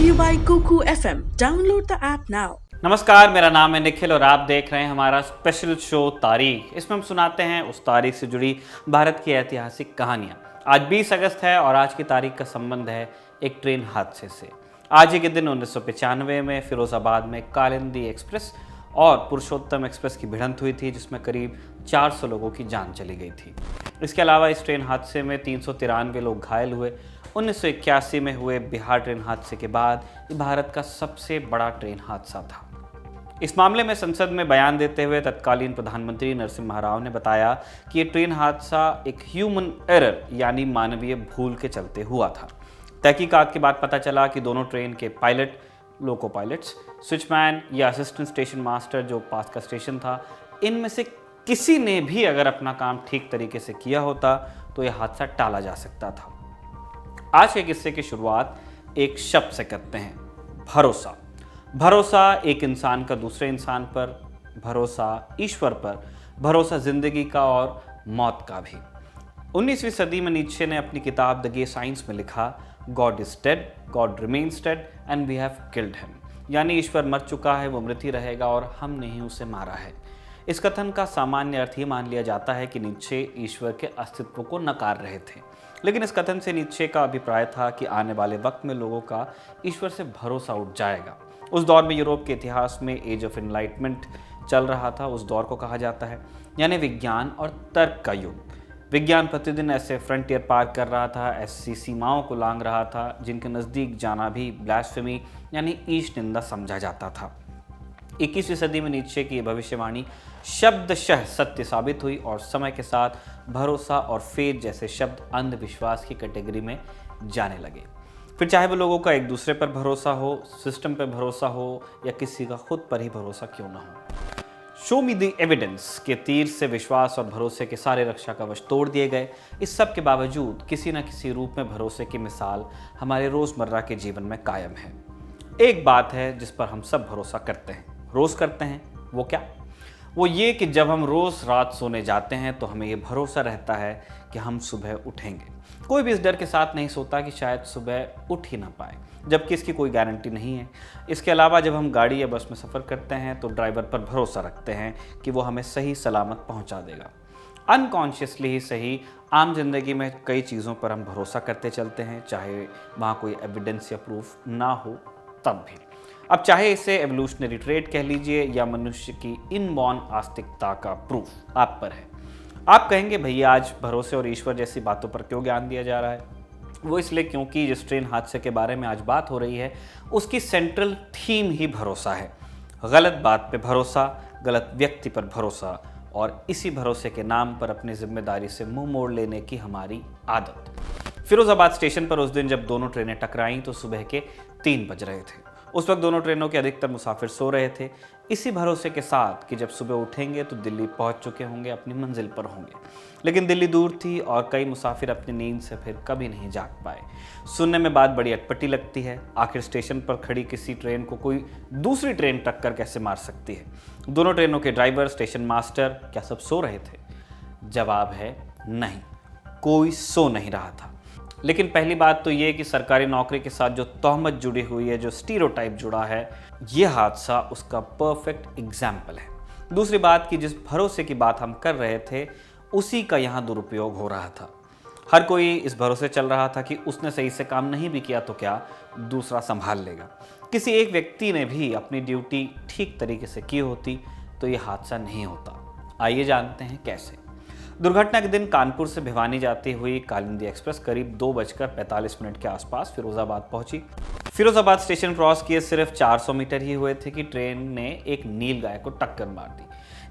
you by Kuku FM. Download the app now. नमस्कार, मेरा नाम है निखिल और आप देख रहे हैं हमारा स्पेशल शो तारीख। इसमें हम सुनाते हैं उस तारीख से जुड़ी भारत की ऐतिहासिक कहानियाँ। आज 20 अगस्त है और आज की तारीख का संबंध है एक ट्रेन हादसे से। आज ही के दिन 1995 में फिरोजाबाद में कालिंदी एक्सप्रेस और पुरुषोत्तम एक्सप्रेस की भिड़ंत हुई थी, जिसमें करीब 400 लोगों की जान चली गई थी। इसके अलावा इस ट्रेन हादसे में 393 लोग घायल हुए। 1981 में हुए बिहार ट्रेन हादसे के बाद ये भारत का सबसे बड़ा ट्रेन हादसा था। इस मामले में संसद में बयान देते हुए तत्कालीन प्रधानमंत्री नरसिम्हा राव ने बताया कि ये ट्रेन हादसा एक ह्यूमन एरर यानी मानवीय भूल के चलते हुआ था। तहकीकात के बाद पता चला कि दोनों ट्रेन के पायलट, लोको पायलट्स, स्विचमैन या असिस्टेंट स्टेशन मास्टर जो पास का स्टेशन था, इनमें से किसी ने भी अगर अपना काम ठीक तरीके से किया होता तो यह हादसा टाला जा सकता था। आज के किस्से की शुरुआत एक शब्द से करते हैं, भरोसा। भरोसा एक इंसान का दूसरे इंसान पर, भरोसा ईश्वर पर, भरोसा जिंदगी का और मौत का भी। 19वीं सदी में नीत्शे ने अपनी किताब द गे साइंस में लिखा, God is dead, God remains dead and we have killed him, यानी ईश्वर मर चुका है, वो मृत ही रहेगा और हमने ही उसे मारा है। इस कथन का सामान्य अर्थ ये मान लिया जाता है कि नीत्शे ईश्वर के अस्तित्व को नकार रहे थे, लेकिन इस कथन से नीत्शे का अभिप्राय था कि आने वाले वक्त में लोगों का ईश्वर से भरोसा उठ जाएगा। उस दौर में यूरोप के इतिहास में एज ऑफ एनलाइटमेंट चल रहा था। उस दौर को कहा जाता है यानी विज्ञान और तर्क का युग। विज्ञान प्रतिदिन ऐसे फ्रंटियर पार कर रहा था, ऐसी सीमाओं को लांघ रहा था जिनके नज़दीक जाना भी ब्लास्फेमी यानी ईश निंदा समझा जाता था। 21वीं सदी में नीत्शे की भविष्यवाणी शब्दशः सत्य साबित हुई और समय के साथ भरोसा और फेथ जैसे शब्द अंधविश्वास की कैटेगरी में जाने लगे। फिर चाहे वो लोगों का एक दूसरे पर भरोसा हो, सिस्टम पर भरोसा हो या किसी का खुद पर ही भरोसा क्यों ना हो। शो मी द एविडेंस के तीर से विश्वास और भरोसे के सारे रक्षा कवच तोड़ दिए गए। इस सब के बावजूद किसी न किसी रूप में भरोसे की मिसाल हमारे रोज़मर्रा के जीवन में कायम है। एक बात है जिस पर हम सब भरोसा करते हैं, रोज़ करते हैं, वो क्या? वो ये कि जब हम रोज़ रात सोने जाते हैं तो हमें ये भरोसा रहता है कि हम सुबह उठेंगे। कोई भी इस डर के साथ नहीं सोता कि शायद सुबह उठ ही ना पाए, जबकि इसकी कोई गारंटी नहीं है। इसके अलावा जब हम गाड़ी या बस में सफ़र करते हैं तो ड्राइवर पर भरोसा रखते हैं कि वो हमें सही सलामत पहुंचा देगा। अनकॉन्शियसली ही सही, आम जिंदगी में कई चीज़ों पर हम भरोसा करते चलते हैं, चाहे वहाँ कोई एविडेंस या प्रूफ ना हो तब भी। अब चाहे इसे एवोल्यूशनरी ट्रेट कह लीजिए या मनुष्य की इनबॉर्न आस्तिकता का प्रूफ आप पर है। आप कहेंगे भैया आज भरोसे और ईश्वर जैसी बातों पर क्यों ज्ञान दिया जा रहा है? वो इसलिए क्योंकि जिस ट्रेन हादसे के बारे में आज बात हो रही है उसकी सेंट्रल थीम ही भरोसा है। गलत बात पे भरोसा, गलत व्यक्ति पर भरोसा और इसी भरोसे के नाम पर अपनी जिम्मेदारी से मुंह मोड़ लेने की हमारी आदत। फिरोजाबाद स्टेशन पर उस दिन जब दोनों ट्रेनें टकराईं तो सुबह के 3 बज रहे थे। उस वक्त दोनों ट्रेनों के अधिकतर मुसाफिर सो रहे थे, इसी भरोसे के साथ कि जब सुबह उठेंगे तो दिल्ली पहुंच चुके होंगे, अपनी मंजिल पर होंगे। लेकिन दिल्ली दूर थी और कई मुसाफिर अपनी नींद से फिर कभी नहीं जाग पाए। सुनने में बात बड़ी अटपटी लगती है, आखिर स्टेशन पर खड़ी किसी ट्रेन को कोई दूसरी ट्रेन टक्कर कैसे मार सकती है? दोनों ट्रेनों के ड्राइवर, स्टेशन मास्टर क्या सब सो रहे थे? जवाब है नहीं, कोई सो नहीं रहा था। लेकिन पहली बात तो ये कि सरकारी नौकरी के साथ जो तोहमत जुड़ी हुई है, जो स्टीरियोटाइप जुड़ा है, ये हादसा उसका परफेक्ट एग्जाम्पल है। दूसरी बात कि जिस भरोसे की बात हम कर रहे थे उसी का यहाँ दुरुपयोग हो रहा था। हर कोई इस भरोसे चल रहा था कि उसने सही से काम नहीं भी किया तो क्या, दूसरा संभाल लेगा। किसी एक व्यक्ति ने भी अपनी ड्यूटी ठीक तरीके से की होती तो ये हादसा नहीं होता। आइए जानते हैं कैसे। दुर्घटना के दिन कानपुर से भिवानी जाती हुई कालिंदी एक्सप्रेस करीब 2:45 के आसपास फिरोजाबाद पहुंची। फिरोजाबाद स्टेशन क्रॉस किए सिर्फ 400 मीटर ही हुए थे कि ट्रेन ने एक नीलगाय को टक्कर मार दी।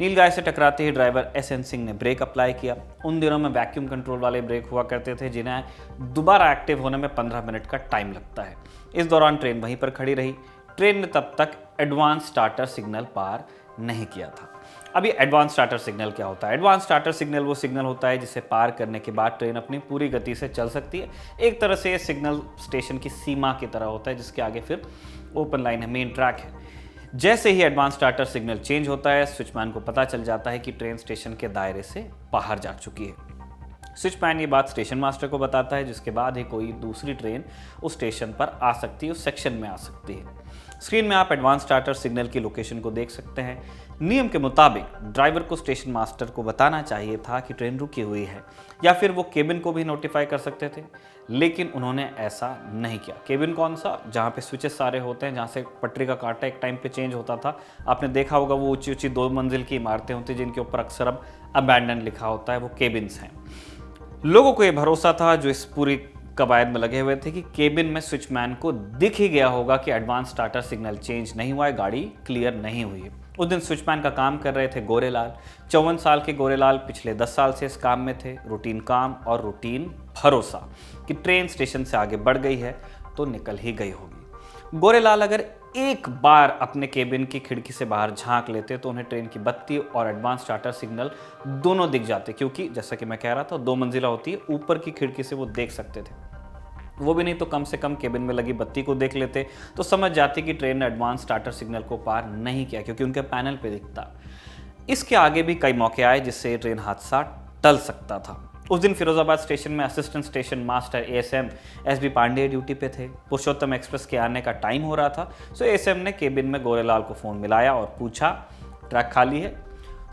नीलगाय से टकराते ही ड्राइवर एस.एन. सिंह ने ब्रेक अप्लाई किया। उन दिनों में वैक्यूम कंट्रोल वाले ब्रेक हुआ करते थे जिन्हें दोबारा एक्टिव होने में 15 मिनट का टाइम लगता है। इस दौरान ट्रेन वहीं पर खड़ी रही। ट्रेन ने तब तक एडवांस स्टार्टर सिग्नल पार नहीं किया था। अब ये एडवांस स्टार्टर सिग्नल क्या होता है? एडवांस स्टार्टर सिग्नल वो सिग्नल होता है जिसे पार करने के बाद ट्रेन अपनी पूरी गति से चल सकती है। एक तरह से ये सिग्नल स्टेशन की सीमा की तरह होता है, जिसके आगे फिर ओपन लाइन है, मेन ट्रैक है। जैसे ही एडवांस स्टार्टर सिग्नल चेंज होता है, स्विचमैन को पता चल जाता है कि ट्रेन स्टेशन के दायरे से बाहर जा चुकी है। स्विचमैन ये बात स्टेशन मास्टर को बताता है, जिसके बाद ही कोई दूसरी ट्रेन उस स्टेशन पर आ सकती है, उस सेक्शन में आ सकती है। स्क्रीन में आप एडवांस स्टार्टर सिग्नल की लोकेशन को देख सकते हैं। नियम के मुताबिक ड्राइवर को स्टेशन मास्टर को बताना चाहिए था कि ट्रेन रुकी हुई है, या फिर वो केबिन को भी नोटिफाई कर सकते थे, लेकिन उन्होंने ऐसा नहीं किया। केबिन कौन सा? जहाँ पे स्विचेस सारे होते हैं, जहाँ से पटरी का कांटा एक टाइम पे चेंज होता था। आपने देखा होगा वो ऊंची ऊंची 2 मंजिल की इमारतें होती हैं जिनके ऊपर अक्सर अब अबैंडन लिखा होता है, वो केबिन्स हैं। लोगों को ये भरोसा था जो इस पूरी कवायद में लगे हुए थे कि केबिन में स्विचमैन को दिख ही गया होगा कि एडवांस स्टार्टर सिग्नल चेंज नहीं हुआ है, गाड़ी क्लियर नहीं हुई है। उस दिन स्विचमैन का काम कर रहे थे गोरेलाल। 54 साल के गोरेलाल पिछले 10 साल से इस काम में थे। रूटीन काम और रूटीन भरोसा कि ट्रेन स्टेशन से आगे बढ़ गई है तो निकल ही गई होगी। गोरेलाल अगर एक बार अपने केबिन की खिड़की से बाहर झांक लेते तो उन्हें ट्रेन की बत्ती और एडवांस स्टार्टर सिग्नल दोनों दिख जाते, क्योंकि जैसा कि मैं कह रहा था 2 मंजिला होती है, ऊपर की खिड़की से वो देख सकते थे। वो भी नहीं तो कम से कम केबिन में लगी बत्ती को देख लेते तो समझ जाते कि ट्रेन ने एडवांस स्टार्टर सिग्नल को पार नहीं किया, क्योंकि उनके पैनल पे दिखता। इसके आगे भी कई मौके आए जिससे ट्रेन हादसा टल सकता था। उस दिन फिरोजाबाद स्टेशन में assistant station master ASM SB Pandey duty पे थे। पुरुषोत्तम एक्सप्रेस के आने का टाइम हो रहा था, सो एएसएम ने केबिन में गोरेलाल को फोन मिलाया और पूछा, ट्रैक खाली है?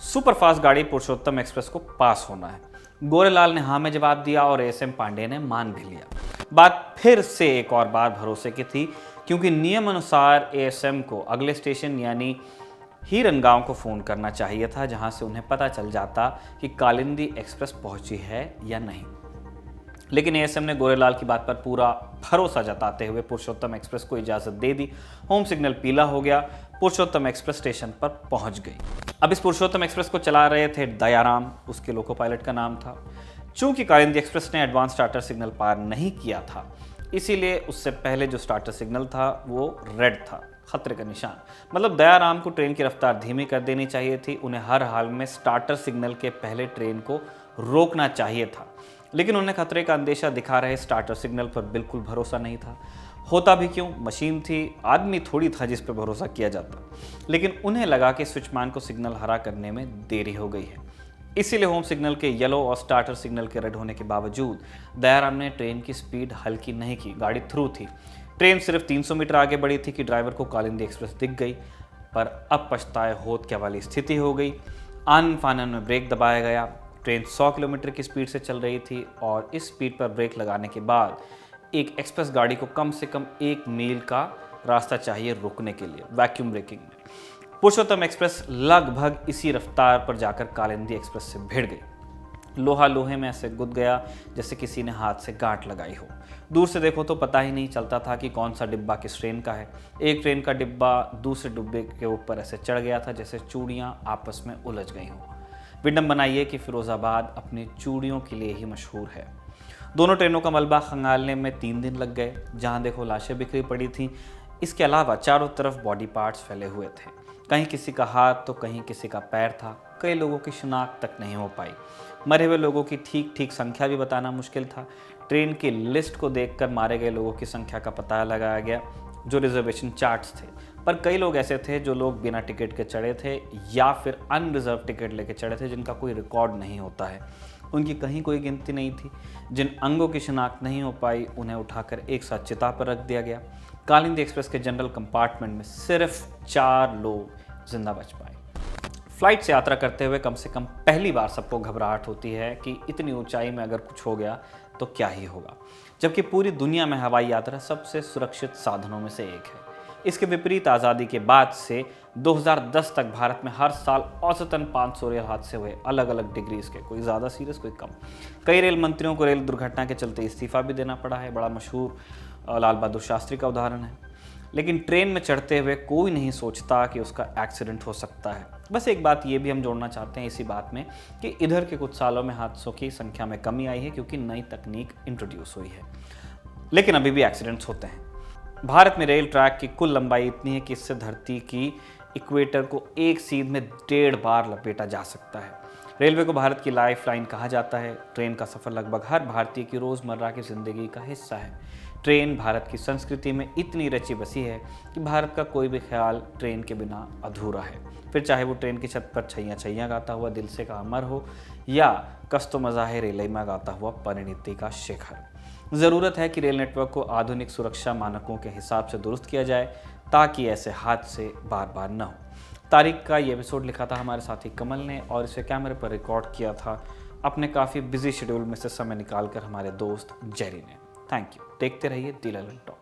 सुपरफास्ट गाड़ी पुरुषोत्तम एक्सप्रेस को पास होना है। गोरेलाल ने हाँ में जवाब दिया और एएसएम पांडे ने मान भी लिया। बात फिर से एक और बार भरोसे की थी, क्योंकि नियम अनुसार एएसएम को अगले स्टेशन यानी हीरनगांव को फ़ोन करना चाहिए था, जहां से उन्हें पता चल जाता कि कालिंदी एक्सप्रेस पहुंची है या नहीं। लेकिन एएसएम ने गोरेलाल की बात पर पूरा भरोसा जताते हुए पुरुषोत्तम एक्सप्रेस को इजाज़त दे दी। होम सिग्नल पीला हो गया, पुरुषोत्तम एक्सप्रेस स्टेशन पर पहुंच गई। अब इस पुरुषोत्तम एक्सप्रेस को चला रहे थे दयाराम, उसके लोको पायलट का नाम था। चूंकि कालिंदी एक्सप्रेस ने एडवांस स्टार्टर सिग्नल पार नहीं किया था, इसीलिए उससे पहले जो स्टार्टर सिग्नल था वो रेड था, खतरे का निशान। मतलब दयाराम को ट्रेन की रफ्तार धीमी कर देनी चाहिए थी। उन्हें हर हाल में स्टार्टर सिग्नल के पहले ट्रेन को रोकना चाहिए था, लेकिन उन्हें खतरे का अंदेशा दिखा रहे स्टार्टर सिग्नल पर बिल्कुल भरोसा नहीं था। होता भी क्यों, मशीन थी, आदमी थोड़ी था जिस पर भरोसा किया जाता। लेकिन उन्हें लगा कि स्विचमैन को सिग्नल हरा करने में देरी हो गई है, इसीलिए होम सिग्नल के येलो और स्टार्टर सिग्नल के रेड होने के बावजूद दयाराम ने ट्रेन की स्पीड हल्की नहीं की। गाड़ी थ्रू थी। ट्रेन सिर्फ 300 मीटर आगे बढ़ी थी कि ड्राइवर को कालिंदी एक्सप्रेस दिख गई, पर अब पछताए होत क्या वाली स्थिति हो गई। आनन फानन में ब्रेक दबाया गया। ट्रेन 100 किलोमीटर की स्पीड से चल रही थी और इस स्पीड पर ब्रेक लगाने के बाद एक एक्सप्रेस गाड़ी को कम से कम 1 मील का रास्ता चाहिए रुकने के लिए, वैक्यूम ब्रेकिंग में। पुरुषोत्तम एक्सप्रेस लगभग इसी रफ्तार पर जाकर कालिंदी एक्सप्रेस से भिड़ गई। लोहा लोहे में ऐसे गुद गया जैसे किसी ने हाथ से गांठ लगाई हो। दूर से देखो तो पता ही नहीं चलता था कि कौन सा डिब्बा किस ट्रेन का है। एक ट्रेन का डिब्बा दूसरे डिब्बे के ऊपर ऐसे चढ़ गया था जैसे चूड़ियाँ आपस में उलझ गई हों। विडंबना ये कि फिरोजाबाद अपनी चूड़ियों के लिए ही मशहूर है। दोनों ट्रेनों का मलबा खंगालने में 3 दिन लग गए। जहाँ देखो लाशें बिखरी पड़ी थीं। इसके अलावा चारों तरफ बॉडी पार्ट्स फैले हुए थे। कहीं किसी का हाथ तो कहीं किसी का पैर था। कई लोगों की शिनाख्त तक नहीं हो पाई। मरे हुए लोगों की ठीक ठीक संख्या भी बताना मुश्किल था। ट्रेन की लिस्ट को देखकर मारे गए लोगों की संख्या का पता लगाया गया, जो रिजर्वेशन चार्ट्स थे। पर कई लोग ऐसे थे जो लोग बिना टिकट के चढ़े थे या फिर अनरिजर्व टिकट लेके चढ़े थे, जिनका कोई रिकॉर्ड नहीं होता है। उनकी कहीं कोई गिनती नहीं थी। जिन अंगों की शिनाख्त नहीं हो पाई उन्हें उठाकर एक साथ चिता पर रख दिया गया। कालिंदी एक्सप्रेस के जनरल कंपार्टमेंट में सिर्फ 4 लोग जिंदा बच पाए। फ्लाइट से यात्रा करते हुए कम से कम पहली बार सबको घबराहट होती है कि इतनी ऊंचाई में अगर कुछ हो गया तो क्या ही होगा, जबकि पूरी दुनिया में हवाई यात्रा सबसे सुरक्षित साधनों में से एक है। इसके विपरीत आज़ादी के बाद से 2010 तक भारत में हर साल औसतन 500 रेल हादसे हुए, अलग अलग डिग्रीज के, कोई ज़्यादा सीरियस कोई कम। कई रेल मंत्रियों को रेल दुर्घटना के चलते इस्तीफा भी देना पड़ा है। बड़ा मशहूर लाल बहादुर शास्त्री का उदाहरण है। लेकिन ट्रेन में चढ़ते हुए कोई नहीं सोचता कि उसका एक्सीडेंट हो सकता है। बस एक बात ये भी हम जोड़ना चाहते हैं इसी बात में कि इधर के कुछ सालों में हादसों की संख्या में कमी आई है, क्योंकि नई तकनीक इंट्रोड्यूस हुई है। लेकिन अभी भी एक्सीडेंट्स होते हैं। भारत में रेल ट्रैक की कुल लंबाई इतनी है कि इससे धरती की इक्वेटर को एक सीध में 1.5 बार लपेटा जा सकता है। रेलवे को भारत की लाइफलाइन कहा जाता है। ट्रेन का सफ़र लगभग हर भारतीय की रोज़मर्रा की ज़िंदगी का हिस्सा है। ट्रेन भारत की संस्कृति में इतनी रची बसी है कि भारत का कोई भी ख्याल ट्रेन के बिना अधूरा है। फिर चाहे वो ट्रेन की छत पर छैया छैया गाता हुआ दिल से का अमर हो या कस्तो मज़ाहे रेलैमा गाता हुआ परिणति का शिखर। ज़रूरत है कि रेल नेटवर्क को आधुनिक सुरक्षा मानकों के हिसाब से दुरुस्त किया जाए ताकि ऐसे हादसे बार बार न हो। तारीख का ये एपिसोड लिखा था हमारे साथी कमल ने और इसे कैमरे पर रिकॉर्ड किया था अपने काफ़ी बिजी शेड्यूल में से समय निकाल कर हमारे दोस्त जेरी ने। Thank you. देखते रहिए दी ललन टॉक।